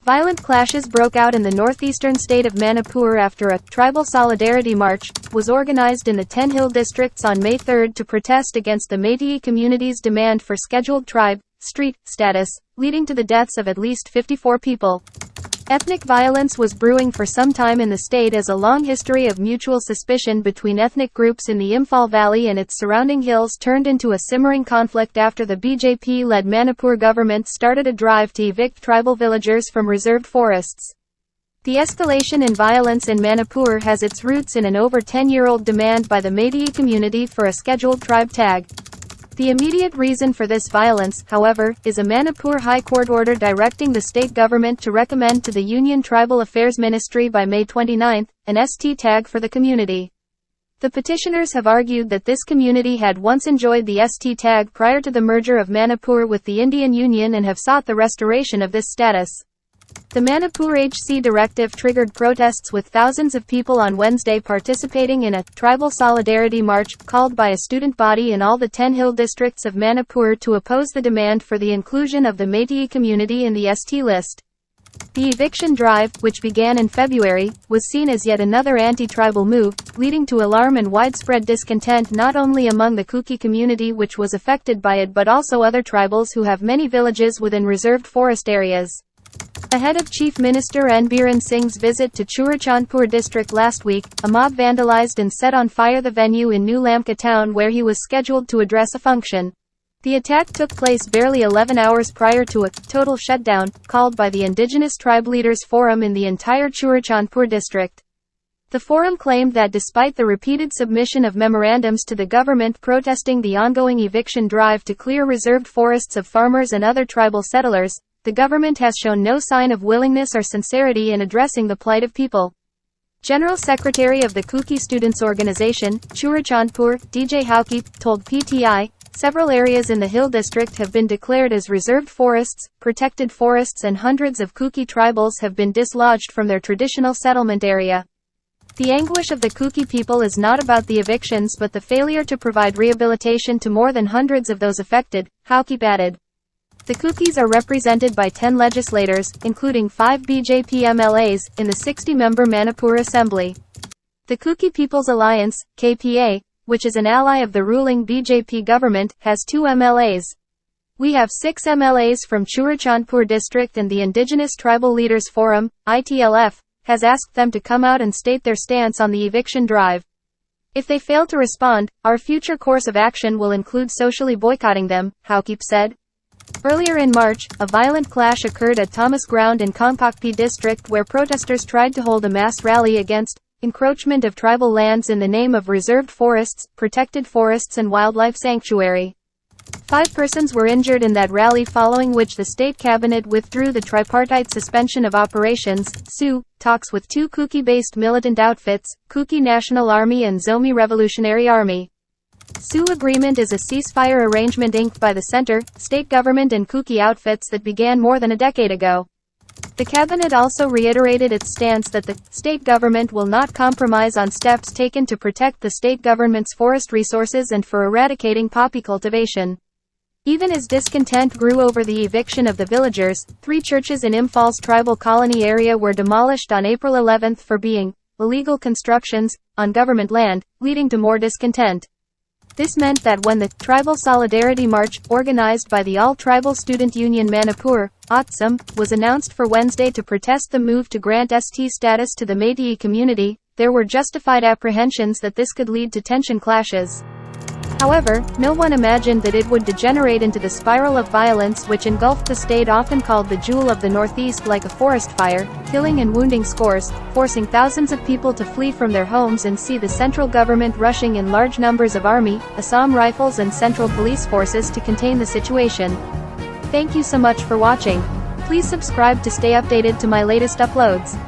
Violent clashes broke out in the northeastern state of Manipur after a tribal solidarity march was organized in the 10 hill districts on May 3 to protest against the Meitei community's demand for scheduled tribe, street, status, leading to the deaths of at least 54 people. Ethnic violence was brewing for some time in the state as a long history of mutual suspicion between ethnic groups in the Imphal Valley and its surrounding hills turned into a simmering conflict after the BJP-led Manipur government started a drive to evict tribal villagers from reserved forests. The escalation in violence in Manipur has its roots in an over 10-year-old demand by the Meitei community for a scheduled tribe tag. The immediate reason for this violence, however, is a Manipur High Court order directing the state government to recommend to the Union Tribal Affairs Ministry by May 29, an ST tag for the community. The petitioners have argued that this community had once enjoyed the ST tag prior to the merger of Manipur with the Indian Union and have sought the restoration of this status. The Manipur HC directive triggered protests with thousands of people on Wednesday participating in a tribal solidarity march called by a student body in all the 10 hill districts of Manipur to oppose the demand for the inclusion of the Meitei community in the ST list. The eviction drive, which began in February, was seen as yet another anti-tribal move, leading to alarm and widespread discontent not only among the Kuki community which was affected by it but also other tribals who have many villages within reserved forest areas. Ahead of Chief Minister N. Biren Singh's visit to Churachandpur district last week, a mob vandalized and set on fire the venue in New Lamka town where he was scheduled to address a function. The attack took place barely 11 hours prior to a total shutdown called by the Indigenous Tribe Leaders Forum in the entire Churachandpur district. The forum claimed that despite the repeated submission of memorandums to the government protesting the ongoing eviction drive to clear reserved forests of farmers and other tribal settlers, the government has shown no sign of willingness or sincerity in addressing the plight of people. General Secretary of the Kuki Students Organization, Churachandpur, DJ Haukip, told PTI, several areas in the Hill District have been declared as reserved forests, protected forests and hundreds of Kuki tribals have been dislodged from their traditional settlement area. The anguish of the Kuki people is not about the evictions but the failure to provide rehabilitation to more than hundreds of those affected, Haukip added. The Kukis are represented by 10 legislators, including 5 BJP MLAs, in the 60-member Manipur Assembly. The Kuki People's Alliance, KPA, which is an ally of the ruling BJP government, has 2 MLAs. We have 6 MLAs from Churachandpur district and the Indigenous Tribal Leaders Forum, ITLF, has asked them to come out and state their stance on the eviction drive. If they fail to respond, our future course of action will include socially boycotting them, Haukip said. Earlier in March, a violent clash occurred at Thomas Ground in Kongpokpi district where protesters tried to hold a mass rally against encroachment of tribal lands in the name of reserved forests, protected forests and wildlife sanctuary. 5 persons were injured in that rally following which the state cabinet withdrew the tripartite suspension of operations, SU, talks with 2 Kuki-based militant outfits, Kuki National Army and Zomi Revolutionary Army. SU agreement is a ceasefire arrangement inked by the center, state government and Kuki outfits that began more than a decade ago. The cabinet also reiterated its stance that the state government will not compromise on steps taken to protect the state government's forest resources and for eradicating poppy cultivation. Even as discontent grew over the eviction of the villagers, 3 churches in Imphal's tribal colony area were demolished on April 11 for being illegal constructions on government land, leading to more discontent. This meant that when the Tribal Solidarity March, organized by the All-Tribal Student Union Manipur, OTSUM, was announced for Wednesday to protest the move to grant ST status to the Meitei community, there were justified apprehensions that this could lead to tension clashes. However, no one imagined that it would degenerate into the spiral of violence which engulfed the state often called the Jewel of the Northeast like a forest fire, killing and wounding scores, forcing thousands of people to flee from their homes and see the central government rushing in large numbers of army, Assam rifles and central police forces to contain the situation. Thank you so much for watching. Please subscribe to stay updated to my latest uploads.